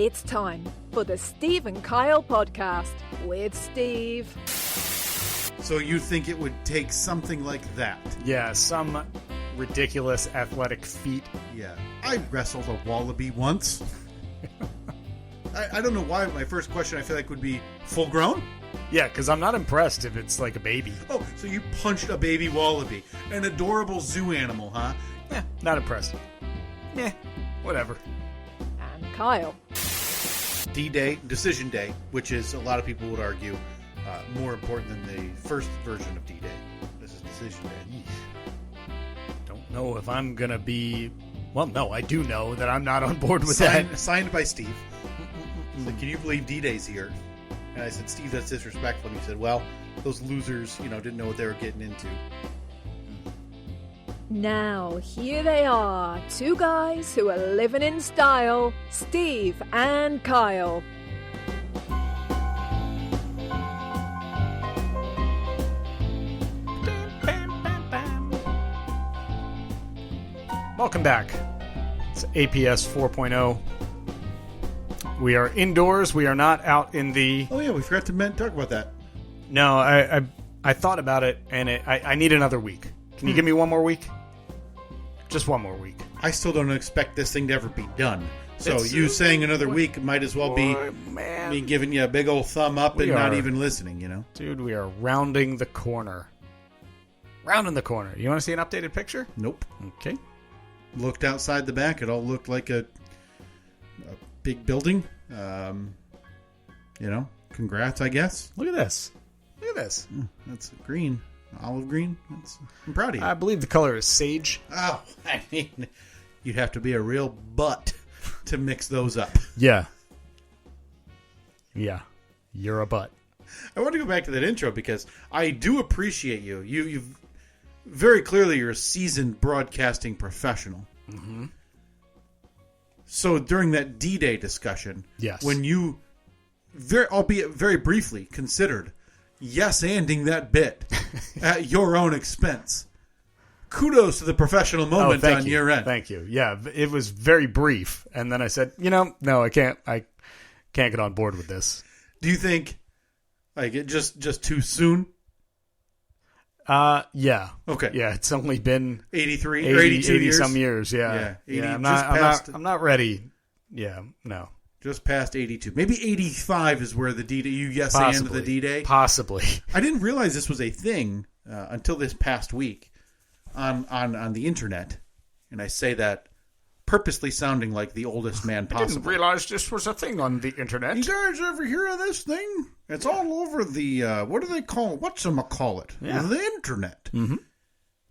It's time for the Steve and Kyle podcast with Steve. So you think it would take something like that? Yeah, some ridiculous athletic feat. Yeah. I wrestled a wallaby once. I don't know why my first question I feel like would be full grown. Yeah, because I'm not impressed if it's like a baby. Oh, so you punched a baby wallaby. An adorable zoo animal, huh? Yeah, not impressed. Whatever. And Kyle. D-Day, Decision Day, which is, a lot of people would argue, more important than the first version of D-Day. This is Decision Day. Don't know if I'm going to be... Well, no, I do know that I'm not on board with that. Signed by Steve. So, can you believe D-Day's here? And I said, Steve, that's disrespectful. And he said, well, those losers, didn't know what they were getting into. Now, here they are, two guys who are living in style, Steve and Kyle. Welcome back. It's APS 4.0. We are indoors. We are not out in the... Oh, yeah, we forgot to talk about that. No, I thought about it, and I need another week. Can you give me one more week? Just one more week. I still don't expect this thing to ever be done. So you saying another week might as well be me giving you a big old thumb up and not even listening, Dude, we are rounding the corner. Rounding the corner. You want to see an updated picture? Nope. Okay. Looked outside the back. It all looked like a big building. Congrats, I guess. Look at this. Look at this. That's green. Olive green. I'm proud of you. I believe the color is sage. Oh, I mean, you'd have to be a real butt to mix those up. Yeah. Yeah. You're a butt. I want to go back to that intro because I do appreciate you. You've very clearly, you're a seasoned broadcasting professional. Mm-hmm. So during that D-Day discussion, yes, when you, albeit very briefly, considered yes-anding that bit at your own expense, kudos to the professional moment on your end. Thank you. Yeah, it was very brief, and then I said, no, I can't get on board with this. Do you think, like, it just too soon? Yeah. Okay. Yeah, it's only been 83 or 82 years. Some years. Yeah. 80, yeah. I'm not ready. Yeah. No. Just past 82. Maybe 85 is where the D-Day, you and the D-Day. Possibly. I didn't realize this was a thing until this past week on the internet. And I say that purposely sounding like the oldest man possible. I didn't realize this was a thing on the internet. You guys ever hear of this thing? It's all over the, what do they call it? Whatchamacallit? Yeah. The internet. Mm-hmm.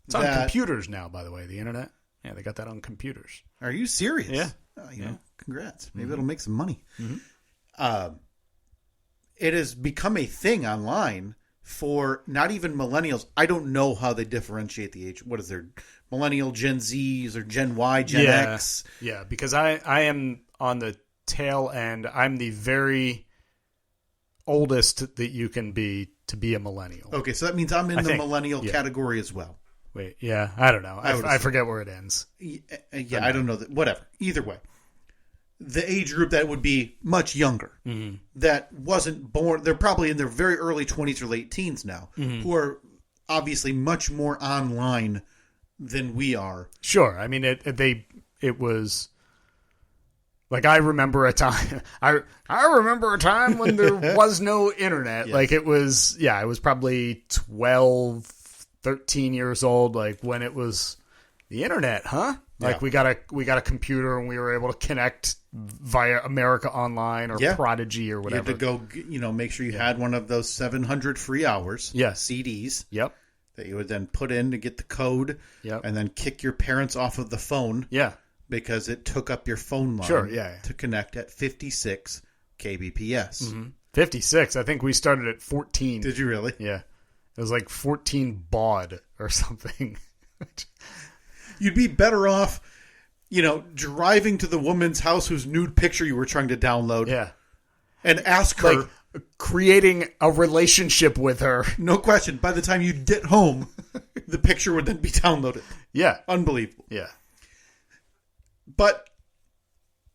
It's on computers now, by the way, the internet. Yeah, they got that on computers. Are you serious? Yeah. Congrats. Maybe it'll make some money. Mm-hmm. It has become a thing online for not even millennials. I don't know how they differentiate the age. What is there? Millennial, Gen Zs, or Gen Y, Gen X? Yeah, because I am on the tail end. I'm the very oldest that you can be to be a millennial. Okay, so that means I'm in the millennial category as well. Wait, yeah, I don't know. I forget where it ends. Yeah, I don't know. Whatever. Either way. The age group that would be much younger, that wasn't born, they're probably in their very early 20s or late teens now, who are obviously much more online than we are. Sure. I mean, it was like, I remember a time, I remember a time when there was no internet. Yes. Like, it was probably 12, 13 years old, like when it was the internet, huh? Like, we got a computer and we were able to connect via America Online or Prodigy or whatever. You had to go, make sure you had one of those 700 free hours CDs. Yep. That you would then put in to get the code. Yep. And then kick your parents off of the phone. Yeah. Because it took up your phone line. Sure, yeah. To connect at 56 kbps. Mm-hmm. 56. I think we started at 14. Did you really? Yeah. It was like 14 baud or something. You'd be better off, driving to the woman's house whose nude picture you were trying to download. Yeah. And ask her. Like, creating a relationship with her. No question. By the time you get home, the picture would then be downloaded. Yeah. Unbelievable. Yeah. But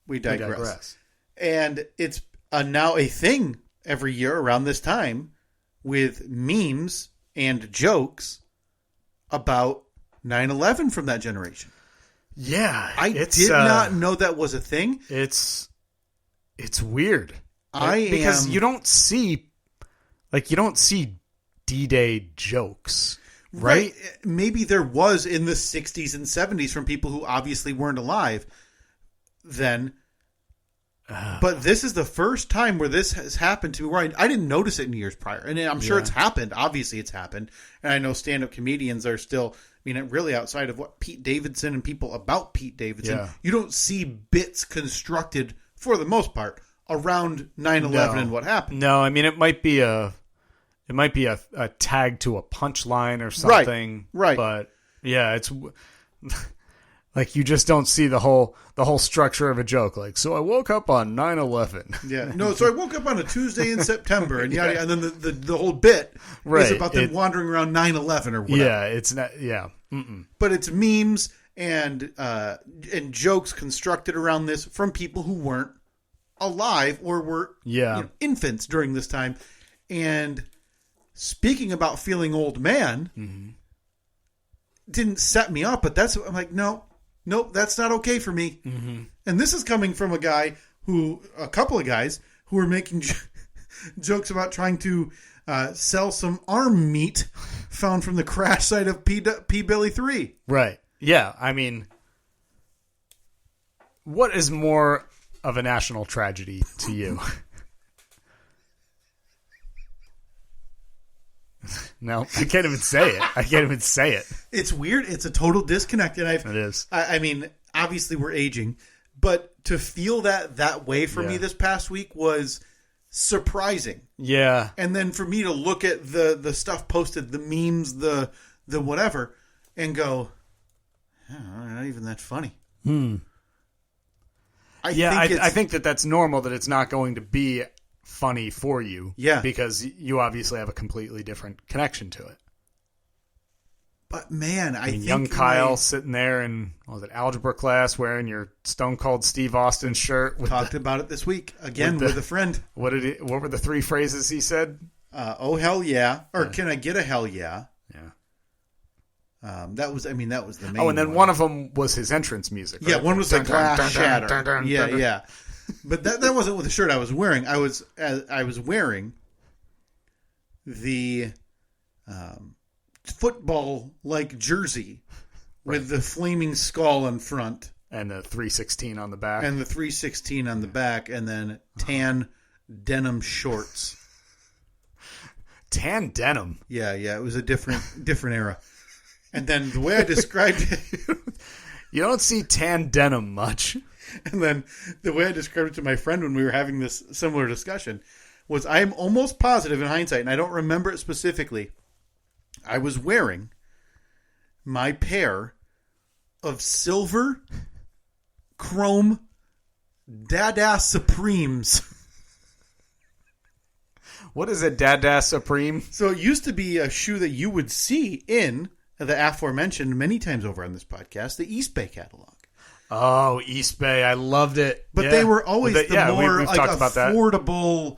we digress. And it's now a thing every year around this time with memes and jokes about 9/11 from that generation. Yeah. I did not know that was a thing. It's weird. Because you don't see D-Day jokes, right? Maybe there was in the 60s and 70s from people who obviously weren't alive then. But this is the first time where this has happened to me where I didn't notice it in years prior. And I'm sure it's happened. Obviously it's happened. And I know stand-up comedians are still, really outside of what Pete Davidson and people about Pete Davidson, you don't see bits constructed for the most part around 9/11 and what happened. No, it might be a tag to a punchline or something. Right. But yeah, it's like you just don't see the whole structure of a joke. Like, so I woke up on 9/11. Yeah. No, so I woke up on a Tuesday in September and and then the whole bit is about them wandering around 9/11 or whatever. Yeah, it's not But it's memes and jokes constructed around this from people who weren't alive or were infants during this time. And speaking about feeling old man didn't set me up, but I'm like, nope, that's not okay for me. And this is coming from a couple of guys who are making jokes about trying to sell some arm meat found from the crash site of P. Billy 3. Right. Yeah. What is more of a national tragedy to you? No, I can't even say it. It's weird. It's a total disconnect. And it is. Obviously we're aging, but to feel that way for me this past week was surprising. Yeah. And then for me to look at the stuff posted, the memes, the whatever, and go, not even that funny. I think that's normal, that it's not going to be funny for you. Yeah. Because you obviously have a completely different connection to it. But man, I think young Kyle sitting there in algebra class wearing your Stone Cold Steve Austin shirt. Talked about it this week again with a friend. What were the three phrases he said? Oh hell yeah, or can I get a hell yeah? Yeah. That was the main. Oh, and then one of them was his entrance music. Right? Yeah, one was the glass shatter. Yeah. But that wasn't with the shirt I was wearing. I was wearing the football-like jersey with the flaming skull in front. And the 316 on the back. And the 316 on the back. And then tan denim shorts. Tan denim? Yeah. It was a different era. And then the way I described it... You don't see tan denim much. And then the way I described it to my friend when we were having this similar discussion was I am almost positive in hindsight, and I don't remember it specifically, I was wearing my pair of silver chrome Dada Supremes. What is a Dada Supreme? So it used to be a shoe that you would see in the aforementioned many times over on this podcast, the East Bay catalog. Oh, East Bay. I loved it. But they were always we've talked about that. Affordable.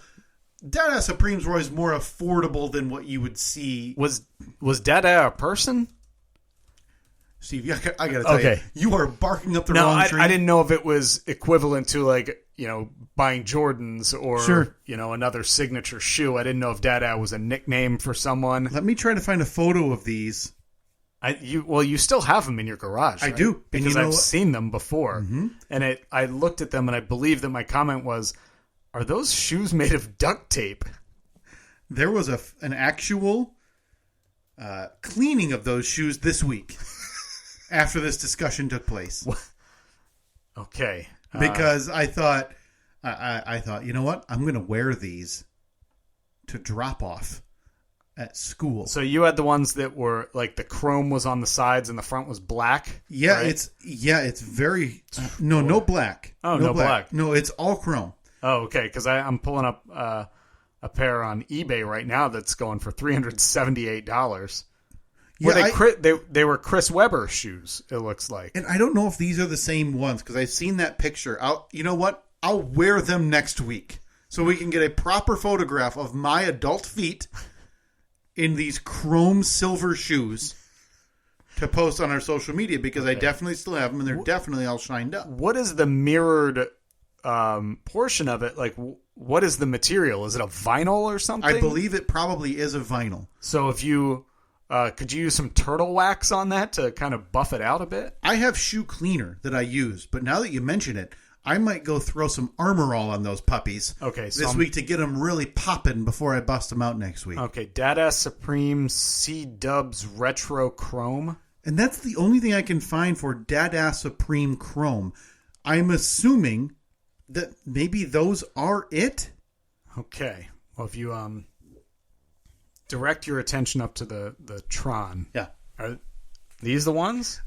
Dada Supremes were always more affordable than what you would see. Was Dada a person? Steve, I got to tell you, you are barking up the wrong tree. I didn't know if it was equivalent to buying Jordans or another signature shoe. I didn't know if Dada was a nickname for someone. Let me try to find a photo of these. You still have them in your garage. I do. Because I've seen them before. Mm-hmm. And I looked at them and I believe that my comment was, are those shoes made of duct tape? There was an actual cleaning of those shoes this week after this discussion took place. Okay. Because I thought, you know what? I'm going to wear these to drop off at school. So you had the ones that were like the chrome was on the sides and the front was black? Yeah, right? It's very no black. Oh, no black. No, it's all chrome. Oh, okay, because I'm pulling up a pair on eBay right now that's going for $378. They were Chris Webber shoes, it looks like. And I don't know if these are the same ones because I've seen that picture. You know what? I'll wear them next week so we can get a proper photograph of my adult feet in these chrome silver shoes to post on our social media, because I definitely still have them and they're definitely all shined up. What is the mirrored portion of it? Like, what is the material? Is it a vinyl or something? I believe it probably is a vinyl. So if you could you use some turtle wax on that to kind of buff it out a bit? I have shoe cleaner that I use, but now that you mention it, I might go throw some Armor All on those puppies this week to get them really popping before I bust them out next week. Okay, Dada Supreme C-Dubs Retro Chrome. And that's the only thing I can find for Dada Supreme Chrome. I'm assuming that maybe those are it. Okay. Well, if you direct your attention up to the Tron. Yeah. Are these the ones?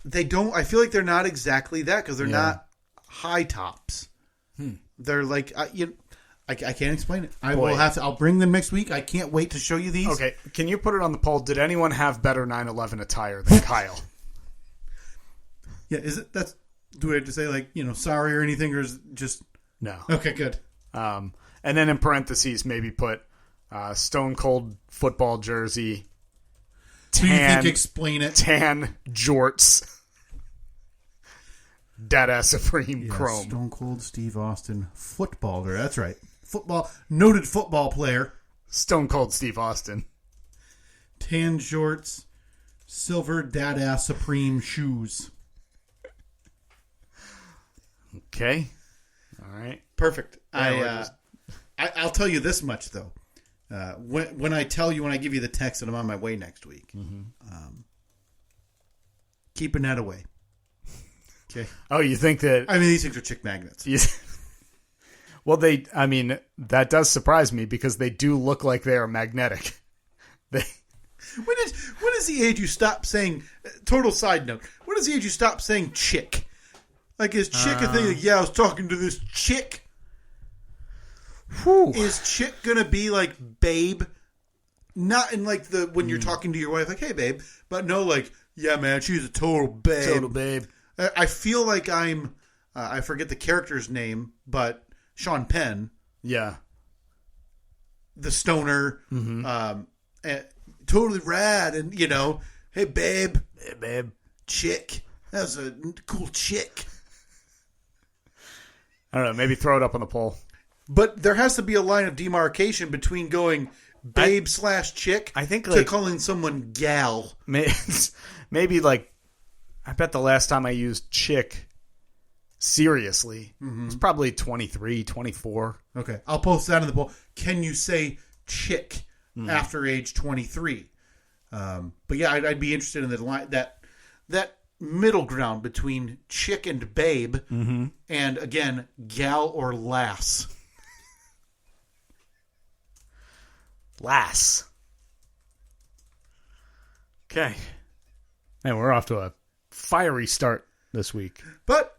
They don't. I feel like they're not exactly that, because they're not high tops. They're like I can't explain it. I'll bring them next week. I can't wait to show you these. Okay. Can you put it on the poll? Did anyone have better 9/11 attire than Kyle? Yeah. Do I have to say sorry or anything, or is it just No? Okay, good. And then in parentheses, maybe put Stone Cold football jersey. Do you think explain it? Tan jorts. Dada Supreme Chrome. Stone Cold Steve Austin footballer. That's right. Noted football player. Stone Cold Steve Austin. Tan shorts, silver Dada Supreme shoes. Okay. All right. Perfect. I'll tell you this much though. When I give you the text that I'm on my way next week, keep a net away. Okay. Oh, you think that? I mean, these things are chick magnets. Well, that does surprise me, because they do look like they are magnetic. When is the age you stop saying? Total side note. When is the age you stop saying chick? Like, is chick a thing? Like, I was talking to this chick. Whew. Is chick gonna be like babe? Not in like when you're talking to your wife, like, hey babe, but no, like, yeah man, she's a total babe. Total babe. I feel like I'm. I forget the character's name, but Sean Penn. Yeah. The stoner. Totally rad, and hey babe, chick. That was a cool chick. I don't know. Maybe throw it up on the poll. But there has to be a line of demarcation between going babe/chick I think to calling someone gal. Maybe like, I bet the last time I used chick seriously was probably 23, 24. Okay. I'll post that in the poll. Can you say chick after age 23? But yeah, I'd be interested in the line, that middle ground between chick and babe, and again, gal or lass. Lass. Okay. Man, we're off to a fiery start this week. But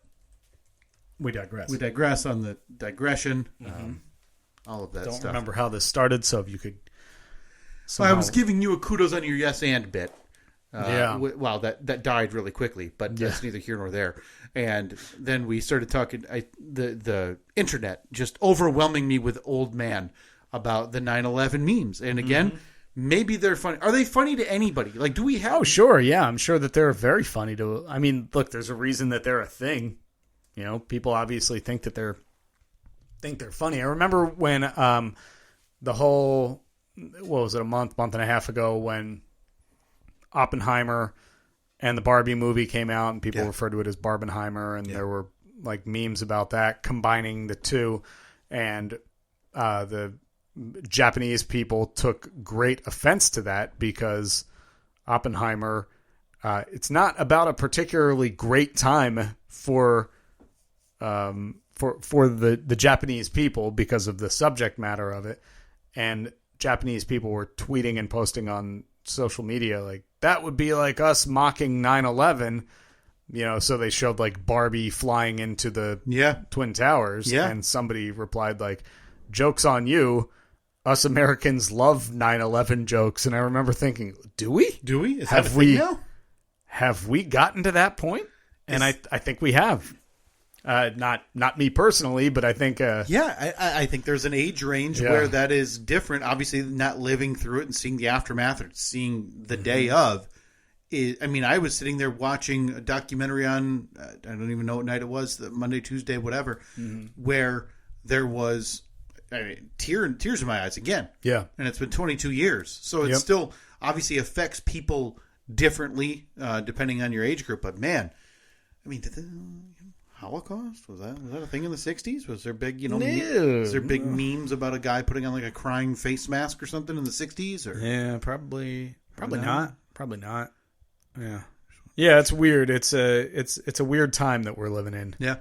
we digress. We digress on the digression. All of that Don't stuff. remember how this started, so if you could... I was giving you a kudos on your yes and bit. Yeah. Well, that died really quickly, but that's neither here nor there. And then we started talking, the internet just overwhelming me with old man about the 9/11 memes. And again, maybe they're funny. Are they funny to anybody? Like, do we have... Oh, sure, yeah. I'm sure that they're very funny to... I mean, look, there's a reason that they're a thing. People obviously think that they're funny. I remember when the whole... What was it, a month and a half ago, when Oppenheimer and the Barbie movie came out, and people referred to it as Barbenheimer, and there were like memes about that, combining the two, and the Japanese people took great offense to that, because Oppenheimer, it's not about a particularly great time for the Japanese people because of the subject matter of it, and Japanese people were tweeting and posting on social media like, that would be like us mocking 9/11, so they showed like Barbie flying into the Twin Towers, and somebody replied like, joke's on you, us Americans love 9/11 jokes. And I remember thinking, do we? Is that a thing now? Have we gotten to that point? And I think we have. Not me personally, but I think I think there's an age range where that is different. Obviously, not living through it and seeing the aftermath or seeing the day of. I was sitting there watching a documentary on I don't even know what night it was, the Monday, Tuesday, whatever, where there was tears in my eyes again. Yeah, and it's been 22 years, so it still obviously affects people differently depending on your age group. But man, did the Holocaust was that a thing in the 60s? Was there big was there big memes about a guy putting on like a crying face mask or something in the 60s? Or probably not. Yeah, it's weird. It's a weird time that we're living in. Yeah.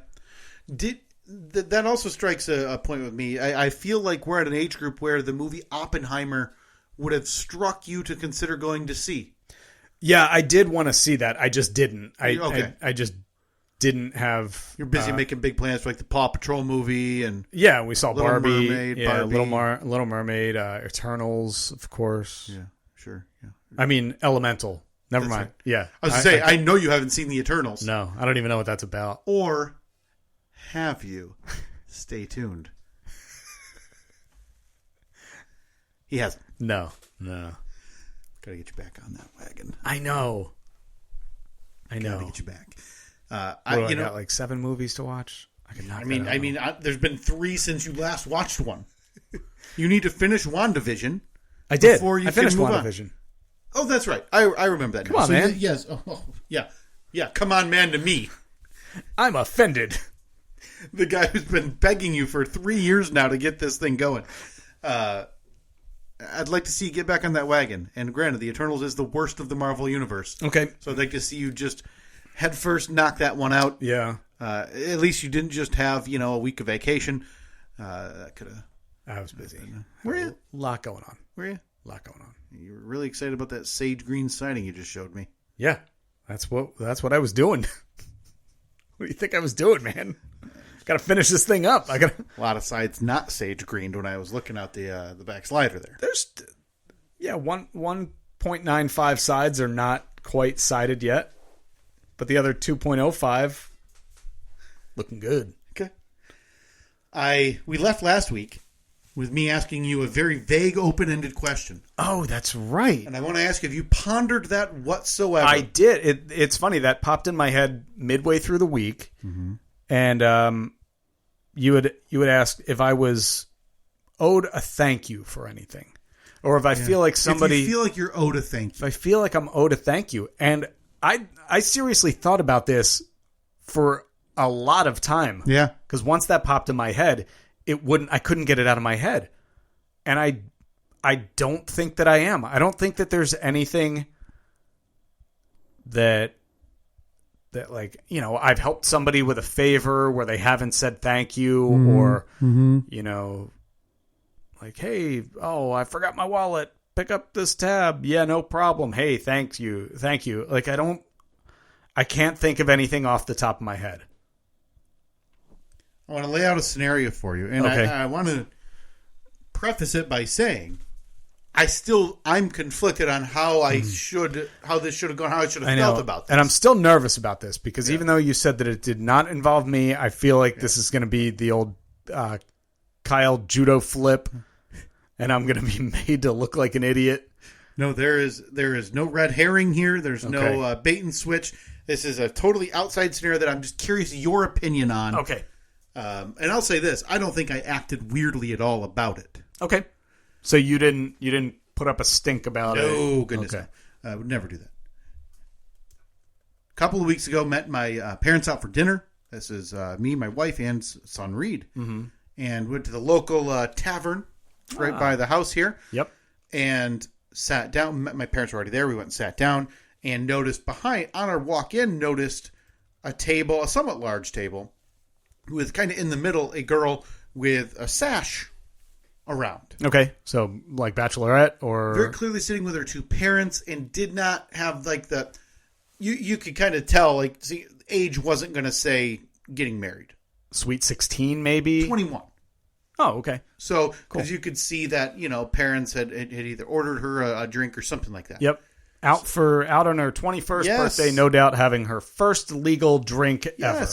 That also strikes a point with me. I feel like we're at an age group where the movie Oppenheimer would have struck you to consider going to see. Yeah, I did want to see that. I just didn't. I just didn't have. You're busy making big plans for like the Paw Patrol movie and we saw Little Barbie, Mermaid, Little Mermaid, Eternals, of course. Yeah, sure. Yeah. Elemental. Never mind. Right. Yeah, I was going to say I know you haven't seen the Eternals. No, I don't even know what that's about. Or have you? Stay tuned. He hasn't. No. Got to get you back on that wagon. I know. Got to get you back. I got like 7 movies to watch. There's been 3 since you last watched one. You need to finish WandaVision. I did. I finished WandaVision. Oh, that's right. I remember that. Come on, man. Yes. Yeah. Come on, man, to me. I'm offended. The guy who's been begging you for 3 years now to get this thing going. I'd like to see you get back on that wagon. And granted, the Eternals is the worst of the Marvel universe. Okay. So I'd like to see you just head first knock that one out. Yeah. At least you didn't just have, a week of vacation. That could have. I was busy. Were you? A lot going on. Were you? A lot going on. You were really excited about that sage green siding you just showed me. Yeah. That's what I was doing. What do you think I was doing, man? Got to finish this thing up. A lot of sides not sage greened when I was looking out the back slider there. There's 1.95 sides are not quite sided yet, but the other 2.05 looking good. Okay. We left last week with me asking you a very vague, open-ended question. Oh, that's right. And I want to ask if you pondered that whatsoever. I did. It's funny. That popped in my head midway through the week. Mm-hmm. And you would ask if I was owed a thank you for anything. Or if I feel like somebody... If you feel like you're owed a thank you. If I feel like I'm owed a thank you. And I seriously thought about this for a lot of time. Yeah. Because once that popped in my head... I couldn't get it out of my head. And I don't think that I am. I don't think that there's anything that I've helped somebody with a favor where they haven't said thank you or, like, hey, I forgot my wallet. Pick up this tab. Yeah, no problem. Hey, thank you. Like, I can't think of anything off the top of my head. I want to lay out a scenario for you, and okay. I want to preface it by saying I'm conflicted on how this should have gone, how I should have felt about this. And I'm still nervous about this because even though you said that it did not involve me, I feel like this is going to be the old Kyle judo flip, and I'm going to be made to look like an idiot. No, there is no red herring here. There's no bait and switch. This is a totally outside scenario that I'm just curious your opinion on. Okay. And I'll say this: I don't think I acted weirdly at all about it. Okay, so you didn't put up a stink about it. No, goodness, okay. I would never do that. A couple of weeks ago, met my parents out for dinner. This is me, my wife, and son Reed, and went to the local tavern right by the house here. Yep, and sat down. My parents were already there. We went and sat down, and noticed behind on our walk in, noticed a table, a somewhat large table, with kind of in the middle a girl with a sash around. Okay, so like bachelorette or... Very clearly sitting with her 2 parents and did not have like the... You could kind of tell, like, see, age wasn't going to say getting married. Sweet 16 maybe? 21. Oh, okay. So, because you could see that, parents had either ordered her a drink or something like that. Yep. Out on her 21st birthday, no doubt having her first legal drink ever.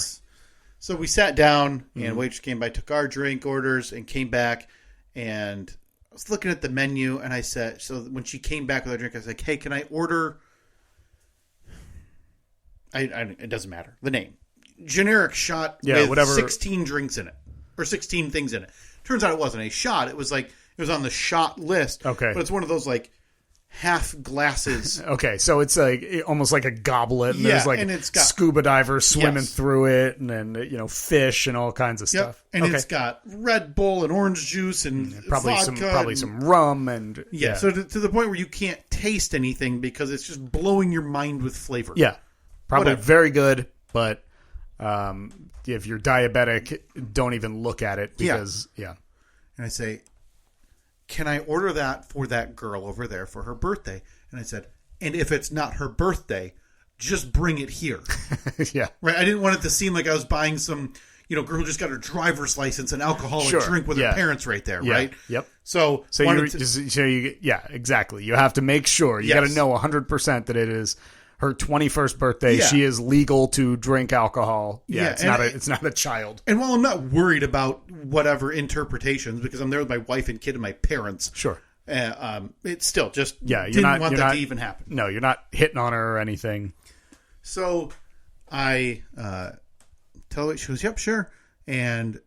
So we sat down, and waitress came by, took our drink orders, and came back, and I was looking at the menu, and I said, so when she came back with our drink, I was like, hey, can I order, it doesn't matter, the name. Generic shot with whatever. 16 drinks in it, or 16 things in it. Turns out it wasn't a shot. It was like, it was on the shot list. Okay. But it's one of those like half glasses. Okay, so it's like almost like a goblet, and there's like and it's got, scuba divers swimming through it, and then fish and all kinds of stuff. And it's got Red Bull and orange juice and probably vodka some rum and So to the point where you can't taste anything because it's just blowing your mind with flavor. Yeah, probably Whatever. very good, but if you're diabetic, don't even look at it because And I say, can I order that for that girl over there for her birthday? And I said, and if it's not her birthday, just bring it here. Yeah. Right. I didn't want it to seem like I was buying some, girl who just got her driver's license and alcoholic drink with her parents right there. Yeah. Right. Yep. So exactly. You have to make sure. You got to know 100% that it is her 21st birthday. Yeah. She is legal to drink alcohol. Yeah. Yeah, It's not a child. And while I'm not worried about whatever interpretations, because I'm there with my wife and kid and my parents. Sure. It's still just you're not to even happen. No, you're not hitting on her or anything. So I tell her, she goes, yep, sure. And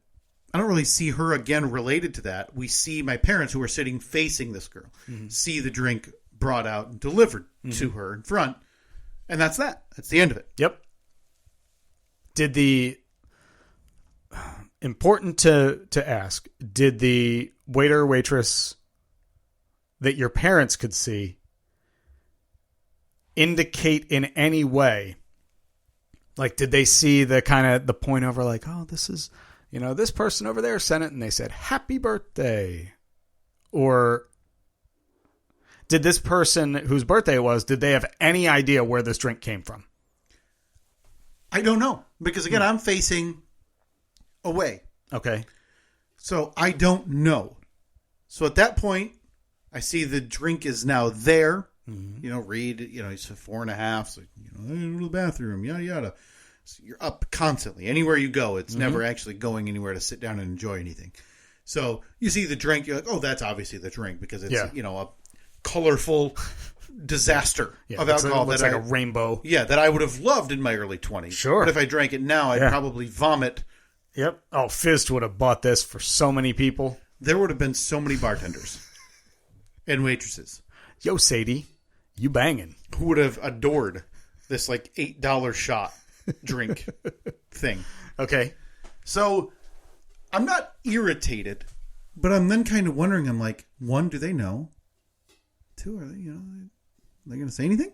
I don't really see her again related to that. We see my parents who are sitting facing this girl, see the drink brought out and delivered to her in front. And that's that. That's the end of it. Yep. Did the important to ask, did the waiter or waitress that your parents could see indicate in any way, like did they see the kind of the point over like, oh, this is, this person over there sent it and they said happy birthday? Or did this person whose birthday it was, did they have any idea where this drink came from? I don't know. Because, again, I'm facing away. Okay. So I don't know. So at that point, I see the drink is now there. Read, he's 4.5. So, go to the bathroom, yada, yada. So you're up constantly. Anywhere you go, it's never actually going anywhere to sit down and enjoy anything. So you see the drink, you're like, oh, that's obviously the drink because it's, a colorful disaster of alcohol. Looks like a rainbow. Yeah, that I would have loved in my early 20s. Sure. But if I drank it now, I'd probably vomit. Yep. Oh, Fizz would have bought this for so many people. There would have been so many bartenders and waitresses. Yo, Sadie, you banging. Who would have adored this like $8 shot drink thing. Okay. So I'm not irritated, but I'm then kind of wondering, I'm like, one, do they know? Two, are they, are they going to say anything?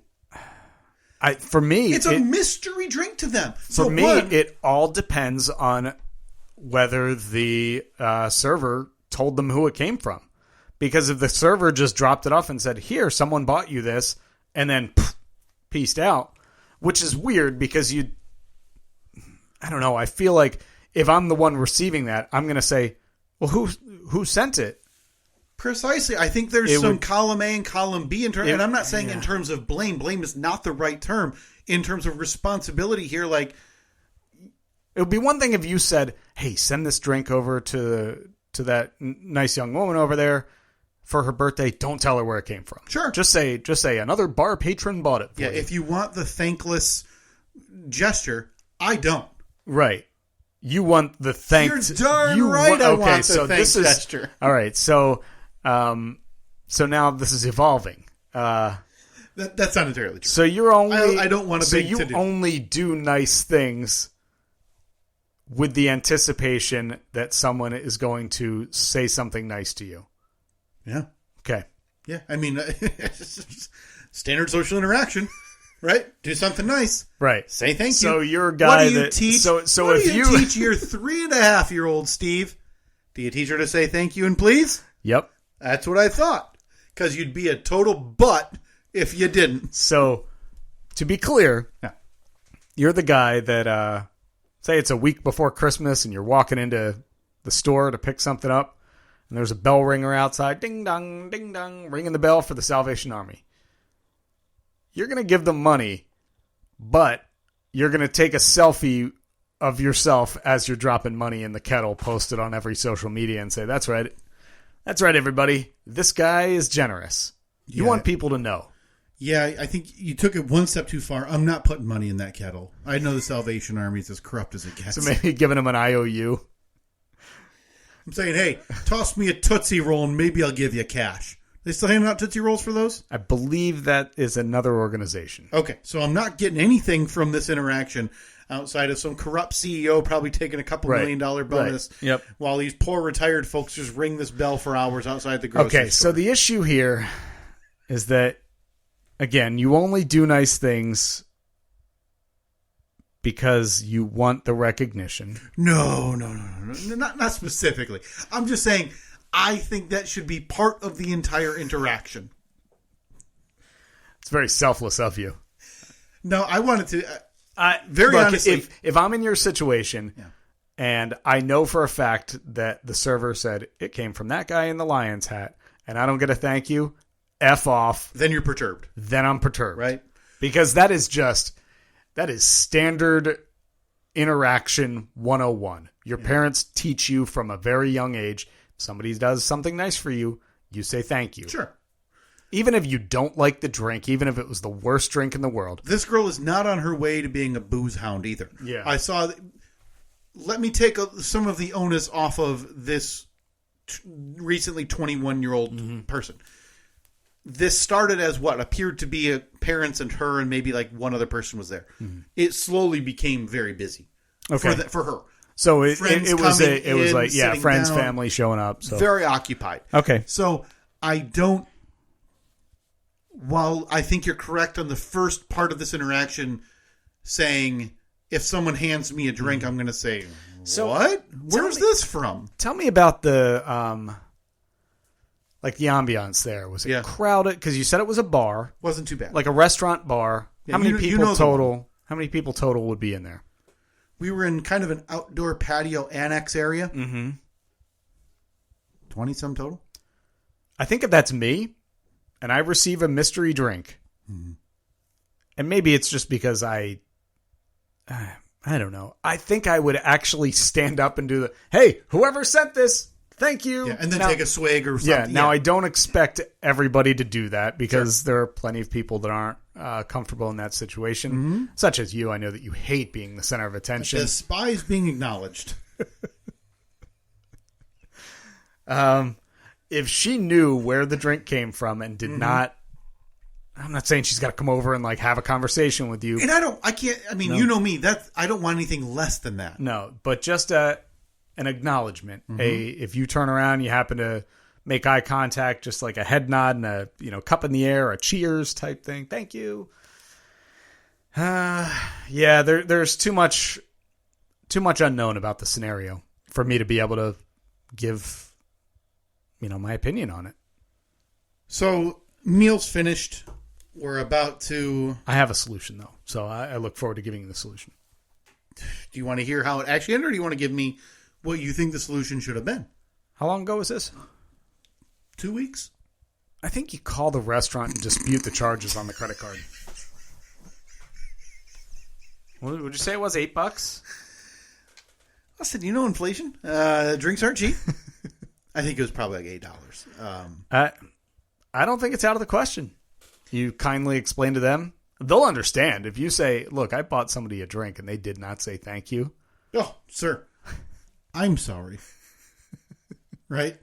For me, it's a mystery drink to them. For me, it all depends on whether the server told them who it came from. Because if the server just dropped it off and said, here, someone bought you this, and then pieced out, which is weird because I don't know, I feel like if I'm the one receiving that, I'm going to say, well, who sent it? Precisely. I think there's some column A and column B and I'm not saying in terms of blame. Blame is not the right term. In terms of responsibility here, like it would be one thing if you said, "Hey, send this drink over to that nice young woman over there for her birthday. Don't tell her where it came from." Sure. Just say another bar patron bought it for you. If you want the thankless gesture, I don't. Right. You want the thanks. You're darn right. I want the thanks gesture. All right. So now this is evolving. That's not entirely true. So you're only. I don't want to. So you only do nice things with the anticipation that someone is going to say something nice to you. Yeah. Okay. Yeah. I mean, standard social interaction. Right? Do something nice. Right. Say thank you. So you're a guy what do you teach? What do you teach your 3.5-year-old Steve? Do you teach her to say thank you and please? Yep. That's what I thought. Because you'd be a total butt if you didn't. So, to be clear, you're the guy that, say it's a week before Christmas and you're walking into the store to pick something up and there's a bell ringer outside. Ding dong, ringing the bell for the Salvation Army. You're going to give them money, but you're going to take a selfie of yourself as you're dropping money in the kettle, post it on every social media and say, that's right, everybody. This guy is generous. You want people to know. Yeah, I think you took it one step too far. I'm not putting money in that kettle. I know the Salvation Army is as corrupt as it gets. So maybe giving him an IOU. I'm saying, hey, toss me a Tootsie Roll and maybe I'll give you cash. They still handing out Tootsie Rolls for those? I believe that is another organization. Okay, so I'm not getting anything from this interaction outside of some corrupt CEO probably taking a couple $1 million bonus while these poor retired folks just ring this bell for hours outside the grocery store. Okay, so the issue here is that, again, you only do nice things because you want the recognition. No, not specifically. I'm just saying I think that should be part of the entire interaction. It's very selfless of you. No, I wanted to... honestly, if I'm in your situation and I know for a fact that the server said it came from that guy in the lion's hat and I don't get a thank you, F off. Then you're perturbed. Then I'm perturbed. Right. Because that is standard interaction 101. Your parents teach you from a very young age. If somebody does something nice for you, you say thank you. Sure. Even if you don't like the drink, even if it was the worst drink in the world. This girl is not on her way to being a booze hound either. Yeah. I saw... Let me take some of the onus off of this recently 21-year-old person. This started as what appeared to be parents and her and maybe like one other person was there. Mm-hmm. It slowly became very busy for her. So it was friends, down, family showing up. So. Very occupied. Okay. So while I think you're correct on the first part of this interaction saying, if someone hands me a drink, I'm going to say, what? Where's this from? Tell me about the the ambiance there. Was it crowded? Because you said it was a bar. Wasn't too bad. Like a restaurant bar. Yeah, How many people total would be in there? We were in kind of an outdoor patio annex area. Mm-hmm. 20-some total. I think if that's me and I receive a mystery drink, and maybe it's just because I don't know. I think I would actually stand up and do hey, whoever sent this, thank you. Yeah, and then take a swig or something. Yeah, now I don't expect everybody to do that because there are plenty of people that aren't comfortable in that situation, such as you. I know that you hate being the center of attention. I despise being acknowledged. If she knew where the drink came from and did not, I'm not saying she's got to come over and like have a conversation with you. And you know me, I don't want anything less than that. No, but just an acknowledgement. If you turn around, you happen to make eye contact, just like a head nod and a cup in the air, a cheers type thing. Thank you. There's too much unknown about the scenario for me to be able to give my opinion on it. So meal's finished. We're about to... I have a solution, though, so I look forward to giving you the solution. Do you want to hear how it actually ended, or do you want to give me what you think the solution should have been? How long ago was this? 2 weeks. I think you call the restaurant and dispute the charges on the credit card. What would you say it was, $8? Listen, inflation. Drinks aren't cheap. I think it was probably like $8. I don't think it's out of the question. You kindly explain to them. They'll understand. If you say, look, I bought somebody a drink and they did not say thank you. Oh, sir, I'm sorry. Right?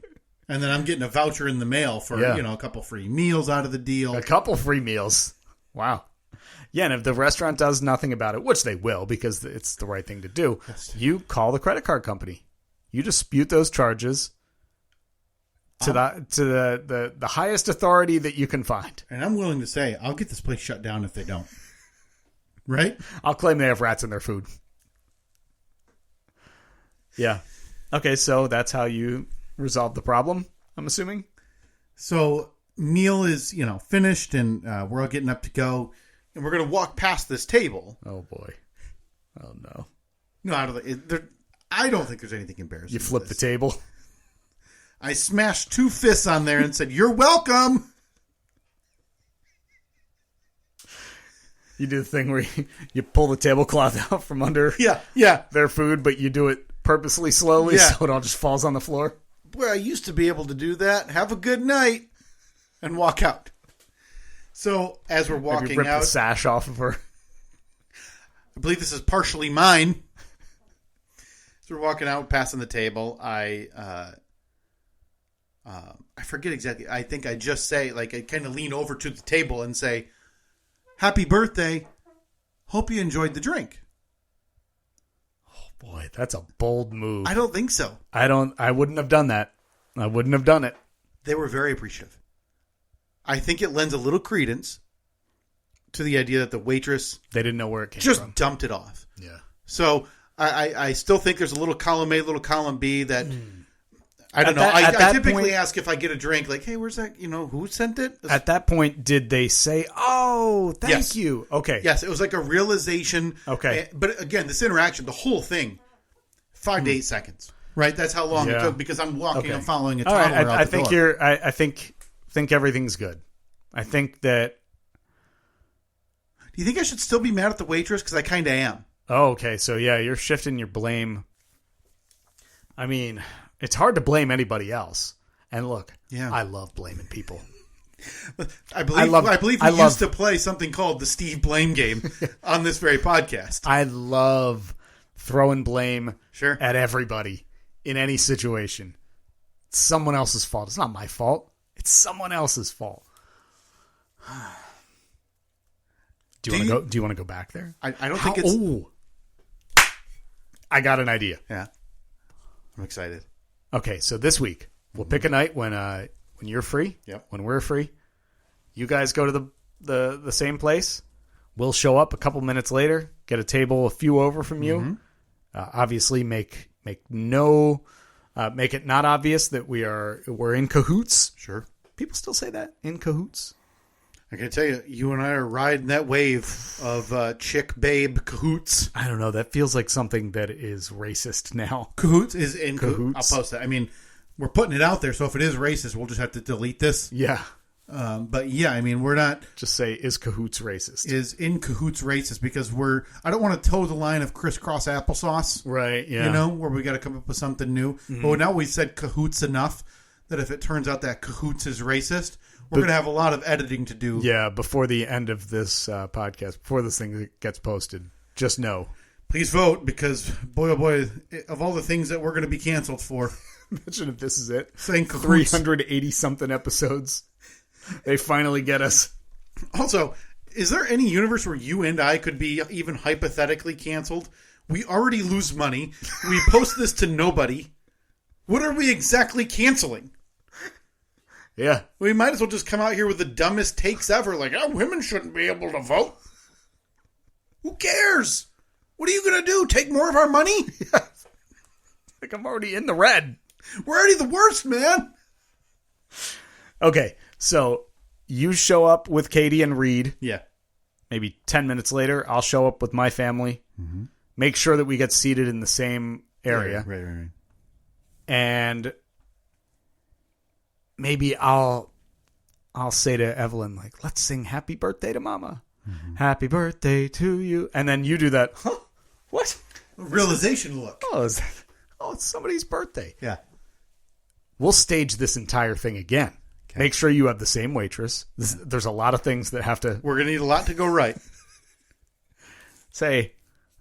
And then I'm getting a voucher in the mail for, a couple free meals out of the deal. A couple free meals. Wow. Yeah, and if the restaurant does nothing about it, which they will because it's the right thing to do, you call the credit card company. You dispute those charges to the highest authority that you can find. And I'm willing to say, I'll get this place shut down if they don't. Right? I'll claim they have rats in their food. Yeah. Okay, so that's how you resolve the problem, I'm assuming? So meal is, finished and we're all getting up to go. And we're going to walk past this table. Oh, boy. Oh, no. No, I don't think there's anything embarrassing. You flip the table? I smashed 2 fists on there and said, "You're welcome." You do the thing where you pull the tablecloth out from under their food, but you do it purposely slowly so it all just falls on the floor. Boy, I used to be able to do that. Have a good night. And walk out. So, as we're walking rip out... the sash off of her. I believe this is partially mine. As we're walking out, passing the table, I forget exactly. I think I just say, like, I kind of lean over to the table and say, "Happy birthday. Hope you enjoyed the drink." Oh, boy, that's a bold move. I don't think so. I wouldn't have done that. I wouldn't have done it. They were very appreciative. I think it lends a little credence to the idea that the waitress... They didn't know where it came just from. dumped it off. Yeah. So I still think there's a little column A, little column B that... I don't know. I typically ask if I get a drink, like, hey, where's that? Who sent it? At that point, did they say, oh, thank you? Okay. Yes, it was like a realization. Okay. But again, this interaction, the whole thing, 5 to 8 seconds. Right? That's how long it took because I'm walking, I'm following a toddler out the door. I think everything's good. I think that... Do you think I should still be mad at the waitress? Because I kind of am. Oh, okay. So, yeah, you're shifting your blame. I mean, it's hard to blame anybody else. And look, I love blaming people. I believe we used to play something called the Steve Blame game on this very podcast. I love throwing blame Sure. at everybody in any situation. It's someone else's fault. It's not my fault. It's someone else's fault. Do you want to go back there? I don't think it's... Oh, I got an idea. Yeah. I'm excited. Okay, so this week, we'll pick a night when you're free, when we're free. You guys go to the same place. We'll show up a couple minutes later, get a table a few over from you. Obviously, make it not obvious that we're in cahoots. Sure. People still say that, in cahoots. I can tell you, you and I are riding that wave of chick babe cahoots. I don't know. That feels like something that is racist now. Cahoots is in cahoots. I'll post that. I mean, we're putting it out there, so if it is racist, we'll just have to delete this. Yeah. But yeah, I mean, we're not... Just say, is cahoots racist? Is in cahoots racist because I don't want to toe the line of crisscross applesauce. Right, yeah. Where we got to come up with something new. But now we said cahoots enough that if it turns out that cahoots is racist, we're going to have a lot of editing to do. Yeah, before the end of this podcast, before this thing gets posted, just know. Please vote because, boy, oh boy, of all the things that we're going to be canceled for. Imagine if this is it. Saying cahoots. 380-something episodes. They finally get us. Also, is there any universe where you and I could be even hypothetically canceled? We already lose money. We post this to nobody. What are we exactly canceling? Yeah. We might as well just come out here with the dumbest takes ever. Like, women shouldn't be able to vote. Who cares? What are you going to do? Take more of our money? Like, I'm already in the red. We're already the worst, man. Okay, so you show up with Katie and Reed. Yeah. Maybe 10 minutes later, I'll show up with my family. Mm-hmm. Make sure that we get seated in the same area. Right. And maybe I'll say to Evelyn, like, let's sing Happy Birthday to Mama. Mm-hmm. Happy birthday to you. And then you do that, huh? What? Realization look. Oh, it's somebody's birthday. Yeah. We'll stage this entire thing again. Okay. Make sure you have the same waitress. There's a lot of things that have to... We're going to need a lot to go right. Say,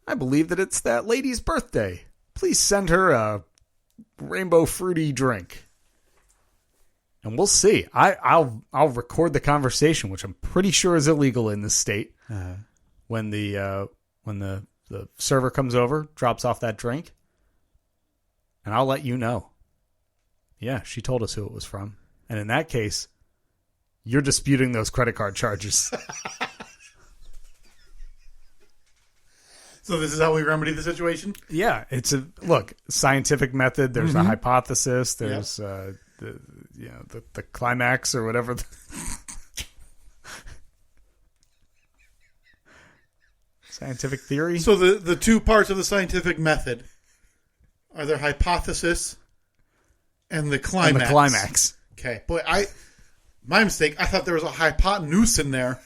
I believe that it's that lady's birthday. Please send her a rainbow fruity drink. And we'll see. I'll record the conversation, which I'm pretty sure is illegal in this state. Uh-huh. When the server comes over, drops off that drink, and I'll let you know. Yeah, she told us who it was from. And in that case, you're disputing those credit card charges. So this is how we remedy the situation? Yeah, it's a scientific method. There's a hypothesis. There's the climax or whatever. Scientific theory. So the two parts of the scientific method are their hypothesis and the climax. Okay, boy, my mistake. I thought there was a hypotenuse in there,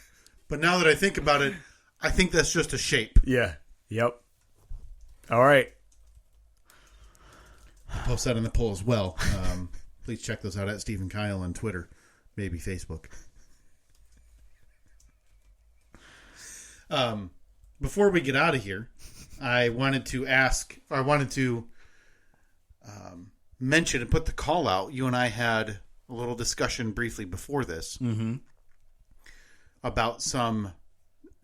but now that I think about it, I think that's just a shape. Yeah. Yep. All right. I'll post that in the poll as well. Please check those out at Steve and Kyle on Twitter, maybe Facebook. Before we get out of here, I wanted to mention and put the call out. You and I had a little discussion briefly before this about some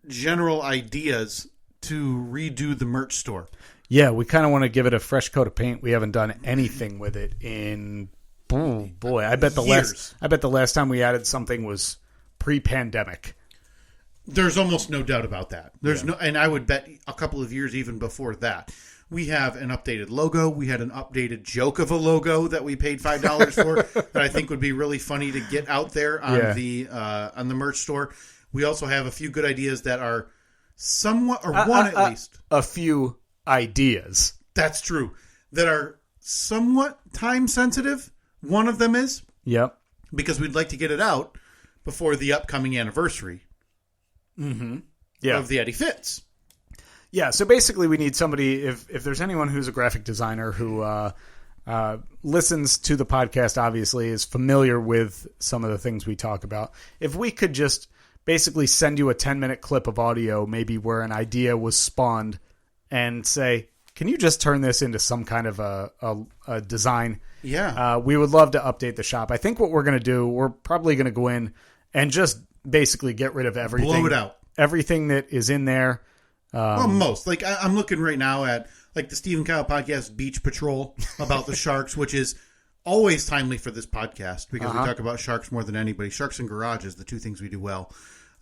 general ideas to redo the merch store. Yeah, we kind of want to give it a fresh coat of paint. We haven't done anything with it in boy. I bet the last time we added something was pre-pandemic. There's almost no doubt about that. And I would bet a couple of years even before that. We have an updated logo. We had an updated joke of a logo that we paid $5 for that I think would be really funny to get out there on the merch store. We also have a few good ideas that are somewhat, or one at least. A few ideas. That's true. That are somewhat time sensitive. One of them is. Yep. Because we'd like to get it out before the upcoming anniversary of the Eddie Fitz. Yeah, so basically we need somebody, if there's anyone who's a graphic designer who listens to the podcast, obviously, is familiar with some of the things we talk about. If we could just basically send you a 10-minute clip of audio, maybe where an idea was spawned, and say, can you just turn this into some kind of a design? Yeah. We would love to update the shop. I think what we're going to do, we're probably going to go in and just basically get rid of everything. Blow it out. Everything that is in there. Well, most. Like, I'm looking right now at, like, the Steve and Kyle podcast, Beach Patrol, about the sharks, which is always timely for this podcast because we talk about sharks more than anybody. Sharks and garages, the two things we do well.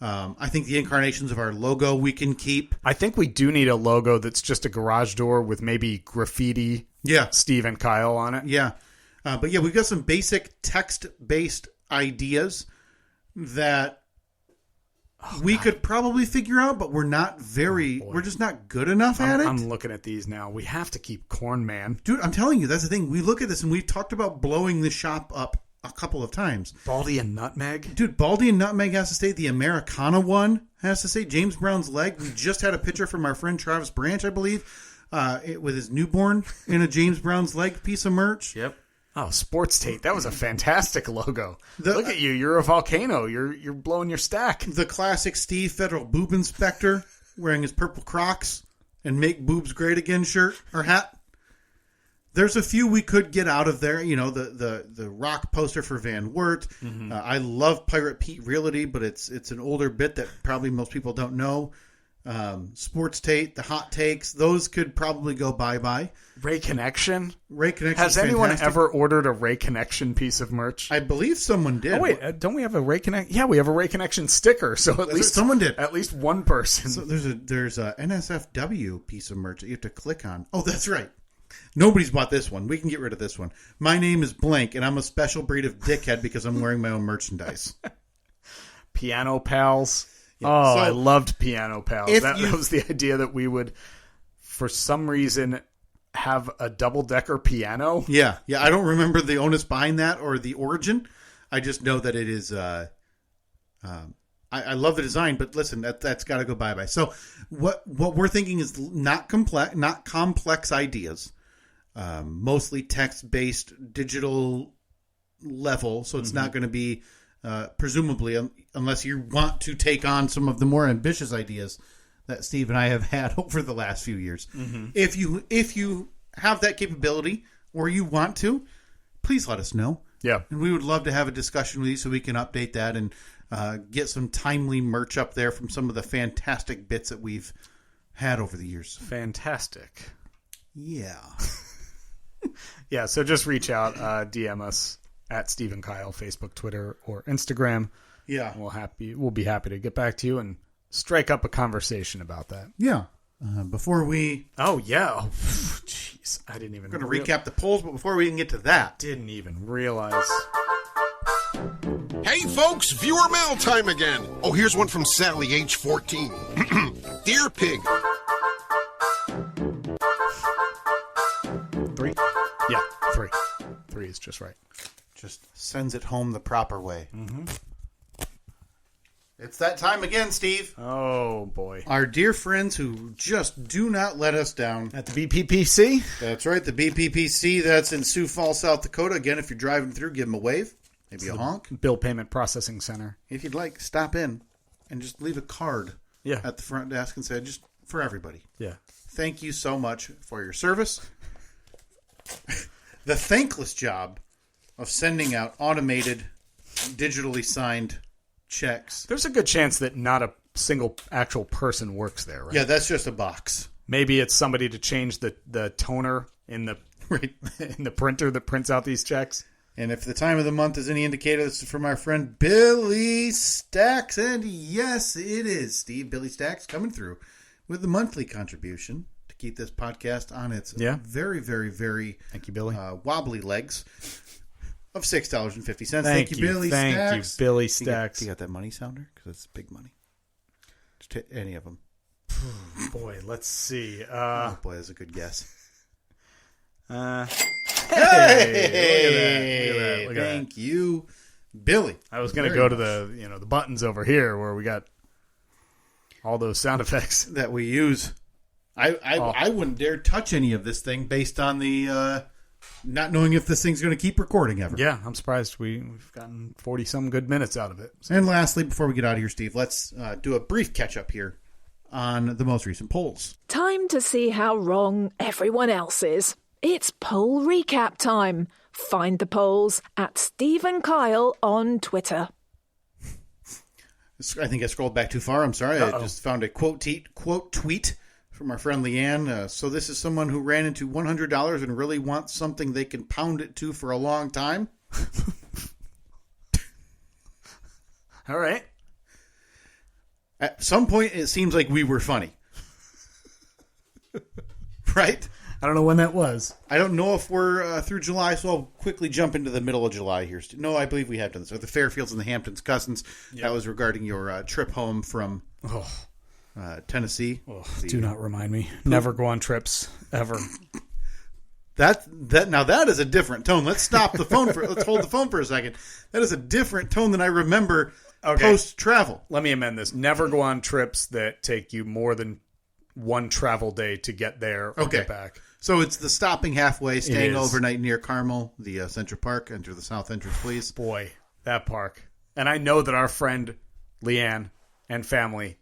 I think the incarnations of our logo we can keep. I think we do need a logo that's just a garage door with maybe graffiti Steve and Kyle on it. Yeah. But yeah, we've got some basic text-based ideas that we could probably figure out, but we're not we're just not good enough at it. I'm looking at these now. We have to keep Corn Man. Dude, I'm telling you, that's the thing. We look at this and we've talked about blowing the shop up a couple of times. Baldy and Nutmeg? Dude, Baldy and Nutmeg has to stay. The Americana one has to stay. James Brown's leg. We just had a picture from our friend Travis Branch, I believe, with his newborn in a James Brown's leg piece of merch. Yep. Oh, Sports Tate. That was a fantastic logo. Look at you. You're a volcano. You're blowing your stack. The classic Steve Federal Boob Inspector wearing his purple Crocs and Make Boobs Great Again shirt or hat. There's a few we could get out of there. You know, the rock poster for Van Wert. I love Pirate Pete Realty, but it's an older bit that probably most people don't know. Sports Tate, the hot takes, those could probably go bye-bye. Ray Connection? Has anyone ever ordered a Ray Connection piece of merch? I believe someone did. Oh, wait, don't we have a Ray Connection? Yeah, we have a Ray Connection sticker, so at least someone did. At least one person. So there's a NSFW piece of merch that you have to click on. Oh, that's right. Nobody's bought this one. We can get rid of this one. My name is blank, and I'm a special breed of dickhead because I'm wearing my own merchandise. Piano Pals. Yeah. Oh, so I loved Piano Pals. That was the idea that we would, for some reason, have a double-decker piano. Yeah. I don't remember the onus behind that or the origin. I just know that it is. I love the design, but listen, that's got to go bye-bye. So what we're thinking is not complex ideas, mostly text-based, digital level. So it's not going to be. Presumably, unless you want to take on some of the more ambitious ideas that Steve and I have had over the last few years. If you have that capability or you want to, please let us know. Yeah. And we would love to have a discussion with you so we can update that and get some timely merch up there from some of the fantastic bits that we've had over the years. Fantastic. Yeah. Yeah, so just reach out, DM us. At Steve and Kyle, Facebook, Twitter, or Instagram. Yeah. We'll be happy to get back to you and strike up a conversation about that. Yeah. Before we... Oh, yeah. Oh, jeez. I didn't even... We're going to recap the polls, but before we can get to that... Didn't even realize... Hey, folks. Viewer mail time again. Oh, here's one from Sally, age 14. Dear Pig. 3? Yeah, 3. 3 is just right. Just sends it home the proper way. It's that time again, Steve. Oh, boy. Our dear friends who just do not let us down. At the BPPC? That's right, the BPPC. That's in Sioux Falls, South Dakota. Again, if you're driving through, give them a wave. Maybe a honk. Bill Payment Processing Center. If you'd like, stop in and just leave a card at the front desk and say, just for everybody. Yeah. Thank you so much for your service. The thankless job of sending out automated, digitally signed checks. There's a good chance that not a single actual person works there, right? Yeah, that's just a box. Maybe it's somebody to change the toner in the in the printer that prints out these checks. And if the time of the month is any indicator, this is from our friend Billy Stacks. And yes, it is, Steve. Billy Stacks coming through with the monthly contribution to keep this podcast on its very, very, very thank you, Billy. Wobbly legs of $6.50. Thank you, Billy Stacks. Thank you, Billy Stacks. You got that money sounder? Because it's big money. Just hit any of them. Boy, let's see. Oh, boy, that's a good guess. Hey, look at that. Thank you, Billy. I was going to go to the buttons over here where we got all those sound effects that we use. I wouldn't dare touch any of this thing based on the not knowing if this thing's going to keep recording ever. Yeah, I'm surprised we've gotten 40-some good minutes out of it. So. And lastly, before we get out of here, Steve, let's do a brief catch-up here on the most recent polls. Time to see how wrong everyone else is. It's poll recap time. Find the polls at Steve and Kyle on Twitter. I think I scrolled back too far. I'm sorry. I just found a quote tweet from our friend Leanne. So this is someone who ran into $100 and really wants something they can pound it to for a long time. All right. At some point, it seems like we were funny. Right? I don't know when that was. I don't know if we're through July, so I'll quickly jump into the middle of July here. No, I believe we have done this. So the Fairfields and the Hamptons Cousins. Yep. That was regarding your trip home from Tennessee. Oh, do not remind me. Never go on trips, ever. Now that is a different tone. Let's stop the phone let's hold the phone for a second. That is a different tone than I remember post-travel. Let me amend this. Never go on trips that take you more than one travel day to get there or get back. So it's the stopping halfway, staying overnight near Carmel, the Central Park. Enter the south entrance, please. Boy, that park. And I know that our friend Leanne and family,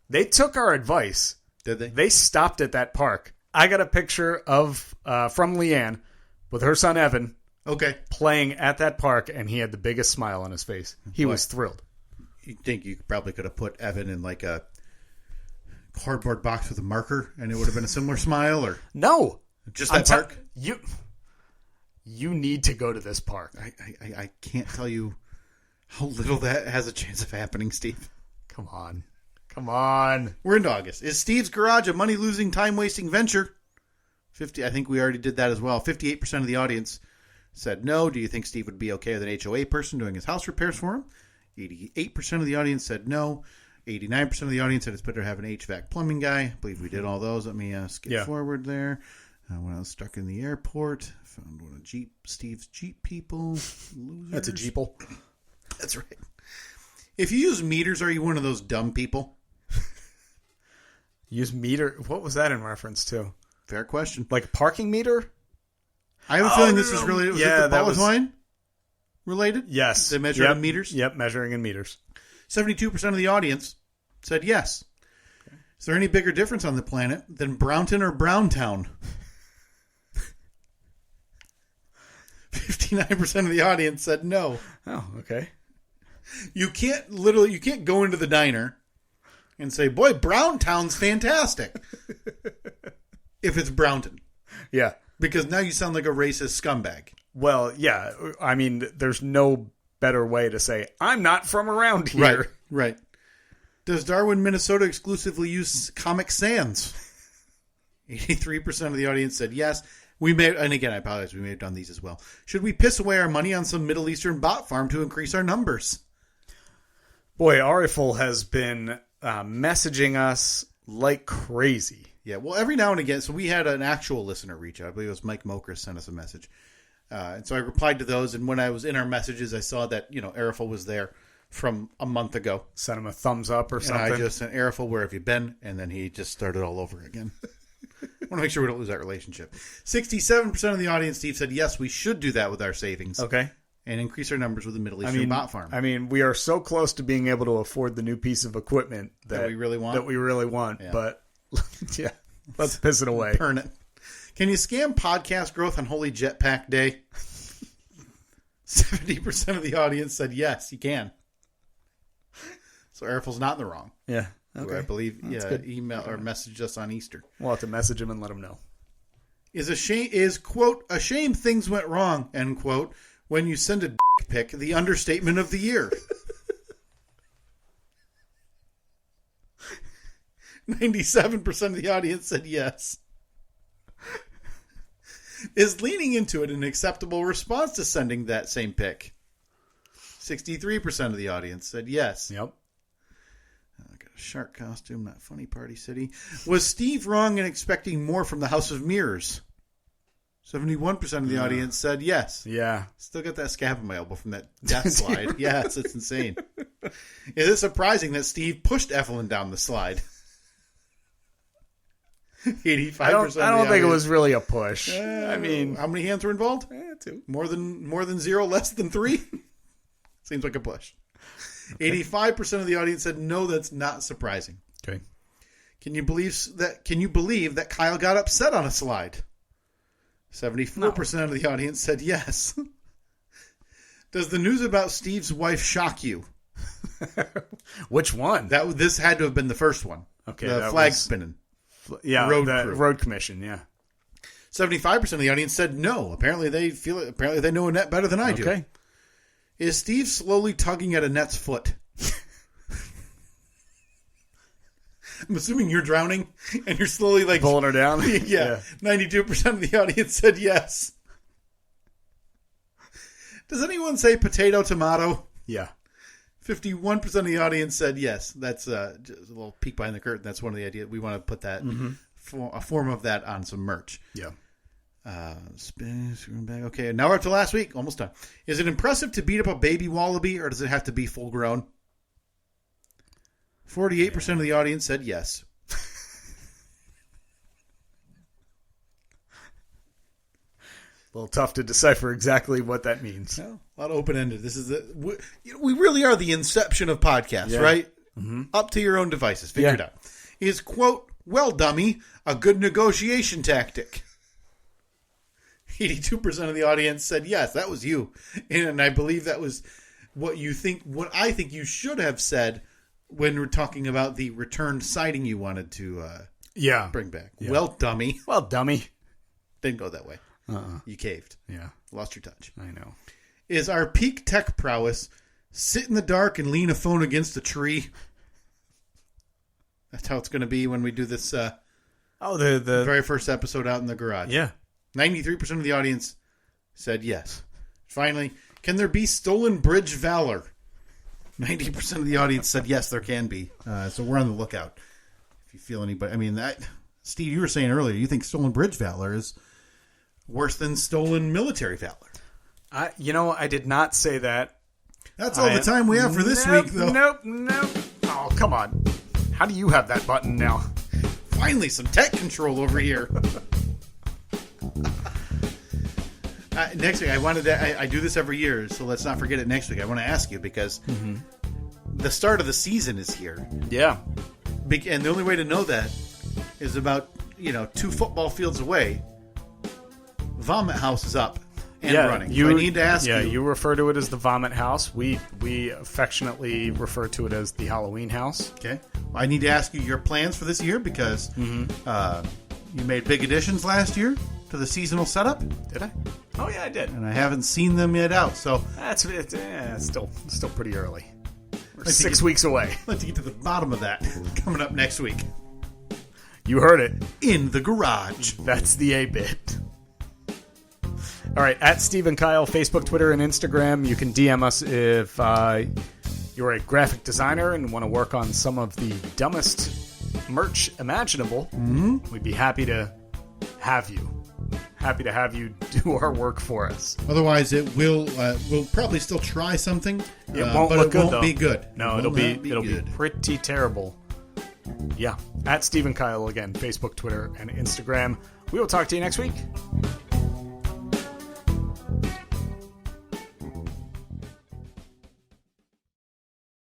they took our advice. Did they? They stopped at that park. I got a picture of from Leanne with her son Evan playing at that park, and he had the biggest smile on his face. He was thrilled. You think you probably could have put Evan in like a cardboard box with a marker and it would have been a similar smile? Or no, just that park? You need to go to this park. I can't tell you how little that has a chance of happening, Steve. Come on. We're into August. Is Steve's Garage a money-losing, time-wasting venture? 50. I think we already did that as well. 58% of the audience said no. Do you think Steve would be okay with an HOA person doing his house repairs for him? 88% of the audience said no. 89% of the audience said it's better to have an HVAC plumbing guy. I believe we did all those. Let me skip forward there. When I was stuck in the airport, found one of Steve's Jeep people. Losers. That's a Jeeple. That's right. If you use meters, are you one of those dumb people? Use meter? What was that in reference to? Fair question. Like a parking meter? I have a feeling this is related. Was it the bottle of wine related? Yes. They measure in meters? Yep, measuring in meters. 72% of the audience said yes. Okay. Is there any bigger difference on the planet than Brownton or Browntown? 59% of the audience said no. Oh, okay. You can't go into the diner and say, boy, Browntown's fantastic. If it's Brownton. Yeah. Because now you sound like a racist scumbag. Well, yeah. I mean, there's no better way to say, I'm not from around here. Right. Does Darwin, Minnesota exclusively use Comic Sans? 83% of the audience said yes. And again, I apologize, we may have done these as well. Should we piss away our money on some Middle Eastern bot farm to increase our numbers? Boy, Ariful has been messaging us like crazy. Yeah, well, every now and again, so we had an actual listener reach out. I believe it was Mike Mokris sent us a message. And so I replied to those, and when I was in our messages, I saw that, Ariful was there from a month ago. Sent him a thumbs up or something. And I just sent Arifel, where have you been? And then he just started all over again. I want to make sure we don't lose that relationship. 67% of the audience, Steve, said, yes, we should do that with our savings. Okay. And increase our numbers with the Middle Eastern bot farm. I mean, we are so close to being able to afford the new piece of equipment that we really want. Yeah. But, yeah, let's piss it away. Burn it. Can you scam podcast growth on Holy Jetpack Day? 70% of the audience said, yes, you can. So Arifel's not in the wrong. Yeah. Okay. I believe email or message us on Easter. We'll have to message him and let him know. Is quote, a shame things went wrong, end quote, when you send a dick pic, the understatement of the year. 97% of the audience said yes. Is leaning into it an acceptable response to sending that same pic? 63% of the audience said yes. Yep. I got a shark costume, not funny Party City. Was Steve wrong in expecting more from the House of Mirrors? 71% of the audience said yes. Yeah. Still got that scab in my elbow from that death slide. Yes, it's insane. Is it surprising that Steve pushed Evelyn down the slide? 85%. I don't think it was really a push. I mean, how many hands were involved? 2. More than 0, less than 3. Seems like a push. Okay. 85% of the audience said no. That's not surprising. Okay. Can you believe that Kyle got upset on a slide? 74% of the audience said yes. Does the news about Steve's wife shock you? Which one? This had to have been the first one. Okay, the flag spinning. Yeah, road commission. Yeah. 75% of the audience said no. Apparently they feel it. Apparently they know Annette better than I do. Okay. Is Steve slowly tugging at Annette's foot? I'm assuming you're drowning and you're slowly like pulling her down. Yeah. 92% of the audience said yes. Does anyone say potato, tomato? Yeah. 51% of the audience said yes. That's just a little peek behind the curtain. That's one of the ideas. We want to put that a form of that on some merch. Yeah. Okay, now we're up to last week. Almost done. Is it impressive to beat up a baby wallaby, or does it have to be full grown? 48% of the audience said yes. A little tough to decipher exactly what that means. Well, a lot of open-ended. This is we really are the inception of podcasts, right? Mm-hmm. Up to your own devices. Figure it out. Is, quote, well, dummy, a good negotiation tactic? 82% of the audience said yes, that was you. And I believe that was what I think you should have said when we're talking about the returned sighting you wanted to bring back. Yeah. Well, dummy. Well, dummy. Didn't go that way. You caved. Yeah. Lost your touch. I know. Is our peak tech prowess sit in the dark and lean a phone against a tree? That's how it's going to be when we do this the very first episode out in the garage. Yeah. 93% of the audience said yes. Finally, can there be stolen bridge valor? 90% of the audience said yes, there can be. So we're on the lookout. If you feel anybody, I mean, Steve, you were saying earlier, you think stolen bridge valor is worse than stolen military valor. I did not say that. That's all the time we have for this week, though. Nope. Oh, come on. How do you have that button now? Finally, some tech control over here. Next week, I do this every year, so let's not forget it next week. I want to ask you because the start of the season is here. Yeah. And the only way to know that is about, 2 football fields away. Vomit House is up and running. So I need to ask you. Yeah, you refer to it as the Vomit House. We affectionately refer to it as the Halloween House. Okay. Well, I need to ask you your plans for this year because you made big additions last year to the seasonal setup. Did I? Oh, yeah, I did. And I haven't seen them yet out. So it's still pretty early. We're 6 weeks away. Let's get to the bottom of that coming up next week. You heard it. In the garage. That's the A-bit. All right, at Steve and Kyle, Facebook, Twitter, and Instagram. You can DM us if you're a graphic designer and want to work on some of the dumbest merch imaginable. Mm-hmm. We'd be happy to have you happy to have you do our work for us. Otherwise, it will we'll probably still try something. It won't but look it good, won't though. be good. No, It it'll will be not it'll be pretty terrible. Yeah. At Stephen Kyle again, Facebook, Twitter, and Instagram. We will talk to you next week.